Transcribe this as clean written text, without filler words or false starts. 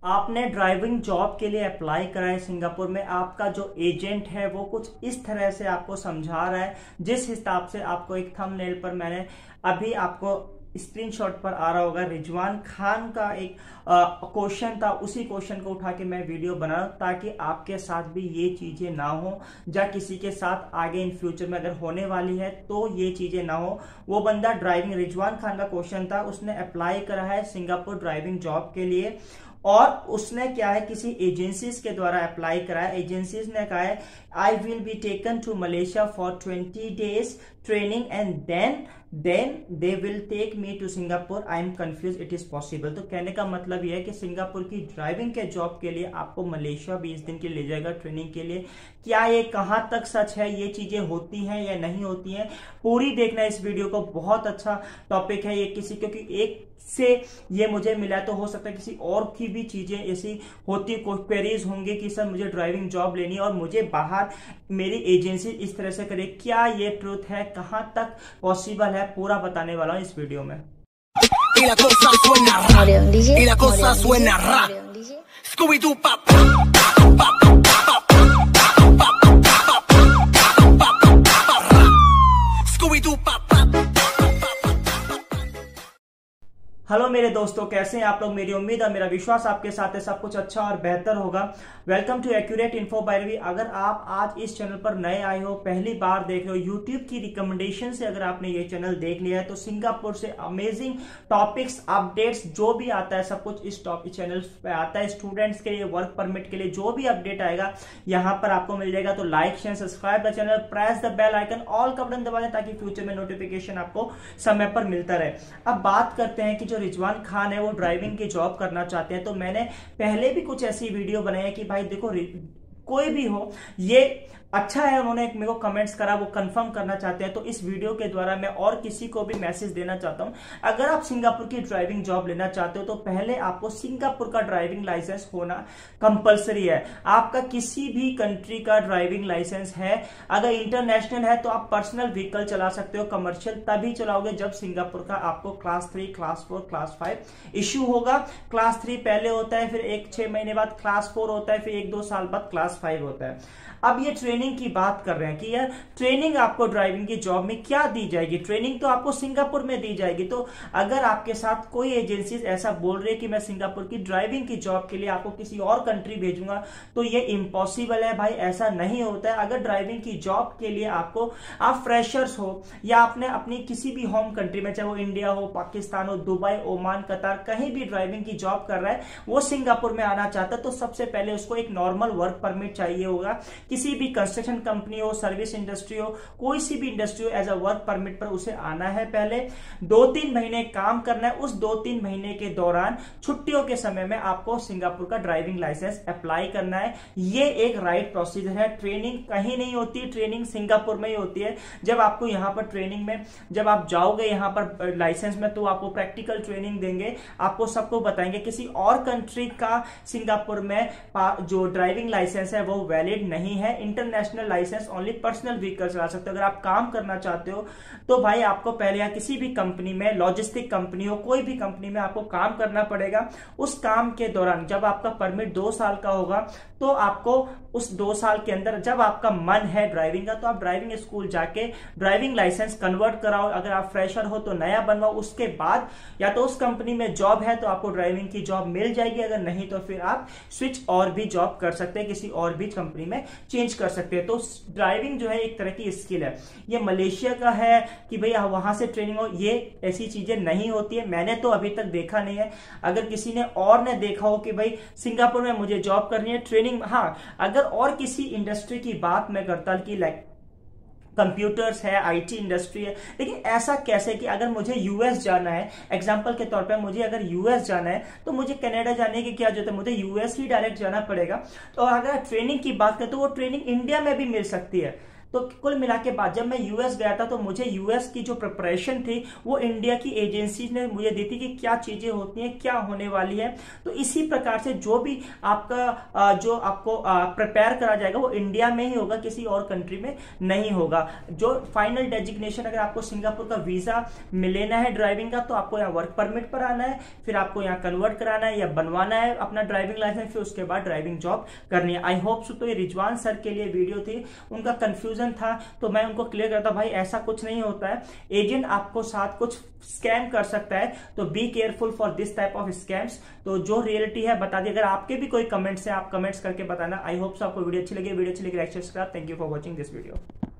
आपने driving job के लिए अप्लाई करा है सिंगापुर में, आपका जो एजेंट है वो कुछ इस तरह से आपको समझा रहा है, जिस हिसाब से आपको एक थंबनेल पर मैंने अभी आपको स्क्रीनशॉट पर आ रहा होगा, रिजवान खान का एक क्वेश्चन था, उसी क्वेश्चन को उठा के मैं वीडियो बना ताकि आपके साथ भी ये चीजें ना हो, या किसी के साथ आगे इन फ्यूचर में अगर होने वाली है तो ये चीजें ना हो। वो बंदा ड्राइविंग, रिजवान खान का क्वेश्चन था, उसने अप्लाई करा है सिंगापुर ड्राइविंग जॉब के लिए और उसने क्या है किसी एजेंसीज के द्वारा अप्लाई करा है। एजेंसीज ने कहा है I will be taken to Malaysia for 20 days training and then they will take me to Singapore, I am confuse it is possible. तो कहने का मतलब यह है कि सिंगापुर की ड्राइविंग के जॉब के लिए आपको मलेशिया 20 दिन के लिए ले जाएगा ट्रेनिंग के लिए। क्या ये कहां तक सच है, ये चीजें होती हैं या नहीं होती हैं, पूरी देखना इस वीडियो को। बहुत अच्छा टॉपिक है ये, किसी क्योंकि एक से ये मुझे मिला तो हो सकता है किसी और की भी चीजें ऐसी होती, क्वेरीज होंगे कि सर मुझे ड्राइविंग जॉब लेनी है और मुझे बाहर मेरी एजेंसी इस तरह से करे, क्या ये ट्रूथ है, कहां तक पॉसिबल है, पूरा बताने वाला हूं इस वीडियो में। हेलो मेरे दोस्तों, कैसे हैं आप लोग। मेरी उम्मीद है, मेरा विश्वास आपके साथ है सब कुछ अच्छा और बेहतर होगा। Welcome to accurate info by Ravi. अगर आप आज इस चैनल पर नए आए हो, पहली बार देख रहे हो, यूट्यूब की रिकमेंडेशन से अगर आपने ये चैनल देख लिया है तो सिंगापुर से अमेजिंग टॉपिक्स, अपडेट्स जो भी आता है सब कुछ इस टॉपिक चैनल पे आता है। स्टूडेंट्स के लिए, वर्क परमिट के लिए जो भी अपडेट आएगा यहाँ पर आपको मिल जाएगा। तो like share subscribe the channel, press the bell icon, all का बटन दबा दें ताकि फ्यूचर में नोटिफिकेशन आपको समय पर मिलता रहे। अब बात करते हैं कि जो रिजवान खान है वो ड्राइविंग की जॉब करना चाहते हैं। तो मैंने पहले भी कुछ ऐसी वीडियो बनाई है कि भाई देखो, कोई भी हो, ये अच्छा है, उन्होंने मेरे को कमेंट्स करा, वो कंफर्म करना चाहते हैं। तो इस वीडियो के द्वारा मैं और किसी को भी मैसेज देना चाहता हूं, अगर आप सिंगापुर की ड्राइविंग जॉब लेना चाहते हो तो पहले आपको सिंगापुर का ड्राइविंग लाइसेंस होना कंपलसरी है। आपका किसी भी कंट्री का ड्राइविंग लाइसेंस है, अगर इंटरनेशनल है तो आप पर्सनल व्हीकल चला सकते हो, कमर्शियल तभी चलाओगे जब सिंगापुर का आपको क्लास 3, क्लास 4, क्लास 5 इश्यू होगा। क्लास 3 पहले होता है, फिर 1-6 महीने बाद क्लास 4 होता है, फिर 1-2 साल बाद क्लास 5 होता है। अब ये ट्रेनिंग की बात कर रहे हैं कि यार ट्रेनिंग आपको ड्राइविंग की जॉब में क्या दी जाएगी, ट्रेनिंग तो आपको सिंगापुर में दी जाएगी। तो अगर आपके साथ कोई एजेंसी ऐसा बोल रही है कि मैं सिंगापुर की ड्राइविंग की जॉब के लिए आपको किसी और कंट्री भेजूंगा, तो ये इम्पॉसिबल है भाई, ऐसा नहीं होता है। अगर ड्राइविंग की जॉब के लिए आपको, आप फ्रेशर्स हो या आपने अपनी किसी भी होम कंट्री में, चाहे वो इंडिया हो, पाकिस्तान हो, दुबई, ओमान, कतार, कहीं भी ड्राइविंग की जॉब कर रहा है, वो सिंगापुर में आना चाहता है, तो सबसे पहले उसको एक नॉर्मल वर्क परमिट चाहिए होगा। किसी भी कंस्ट्रक्शन कंपनी हो, सर्विस इंडस्ट्री हो, कोई सी भी इंडस्ट्री हो, एज अ वर्क परमिट पर उसे आना है। पहले 2-3 महीने काम करना है। उस 2-3 महीने के दौरान छुट्टियों के समय में आपको सिंगापुर का ड्राइविंग लाइसेंस अप्लाई करना है। ये एक राइट प्रोसीजर है। ट्रेनिंग कहीं नहीं होती, ट्रेनिंग सिंगापुर में ही होती है। जब आपको यहाँ पर ट्रेनिंग में, जब आप जाओगे यहाँ पर लाइसेंस में, तो आपको प्रैक्टिकल ट्रेनिंग देंगे, आपको सबको बताएंगे। किसी और कंट्री का सिंगापुर में जो ड्राइविंग लाइसेंस है वो वैलिड नहीं है। International licence only personal vehicle चला सकते हो। अगर आप काम करना चाहते हो तो भाई आपको पहले या किसी भी कंपनी में, लॉजिस्टिक कंपनी हो, कोई भी कंपनी में आपको काम करना पड़ेगा। उस काम के दौरान जब आपका परमिट 2 साल का होगा तो आपको उस 2 साल के अंदर, जब आपका मन है ड्राइविंग का, तो आप ड्राइविंग स्कूल जाके ड्राइविंग लाइसेंस कन्वर्ट कराओ। अगर आप फ्रेशर हो तो नया बनवाओ। उसके बाद या तो उस कंपनी में जॉब है तो आपको ड्राइविंग की जॉब मिल जाएगी, अगर नहीं तो फिर आप स्विच और भी जॉब कर सकते हैं, किसी और भी कंपनी में चेंज कर सकते हैं। तो ड्राइविंग जो है एक तरह की स्किल है। ये मलेशिया का है कि भैया वहां से ट्रेनिंग हो, ये ऐसी चीजें नहीं होती है। मैंने तो अभी तक देखा नहीं है। अगर किसी ने और ने देखा हो कि भाई सिंगापुर में मुझे जॉब करनी है, ट्रेनिंग, हाँ, अगर और किसी इंडस्ट्री की बात मैं करता कि लाइक कंप्यूटर्स है, आईटी इंडस्ट्री है, लेकिन ऐसा कैसे कि अगर मुझे यूएस जाना है, एग्जांपल के तौर पे मुझे अगर यूएस जाना है तो मुझे कनाडा जाने की क्या जरूरत है, मुझे यूएस ही डायरेक्ट जाना पड़ेगा। तो अगर ट्रेनिंग की बात करें तो वो ट्रेनिंग इंडिया में भी मिल सकती है। तो कुल मिला के बाद जब मैं यूएस गया था तो मुझे यूएस की जो प्रिपरेशन थी वो इंडिया की एजेंसी ने मुझे दी थी कि क्या चीजें होती हैं, क्या होने वाली है। तो इसी प्रकार से जो भी आपका जो आपको प्रिपेयर करा जाएगा वो इंडिया में ही होगा, किसी और कंट्री में नहीं होगा। जो फाइनल डेजिग्नेशन, अगर आपको सिंगापुर का वीजा लेना है ड्राइविंग का तो आपको यहाँ वर्क परमिट पर आना है, फिर आपको यहाँ कन्वर्ट कराना है या बनवाना है अपना ड्राइविंग लाइसेंस, फिर उसके बाद ड्राइविंग जॉब करनी है। I hope so. तो ये रिजवान सर के लिए वीडियो थी, उनका कंफ्यूजन था तो मैं उनको क्लियर करता, भाई ऐसा कुछ नहीं होता है, एजेंट आपको साथ कुछ स्कैम कर सकता है, तो be careful for this type of scams. तो जो रियलिटी है बता दी। अगर आपके भी कोई कमेंट्स है आप कमेंट्स करके बताना। आई होप सो आपको वीडियो अच्छी लगी। वीडियो अच्छी लगी like share subscribe. Thank you for watching this video.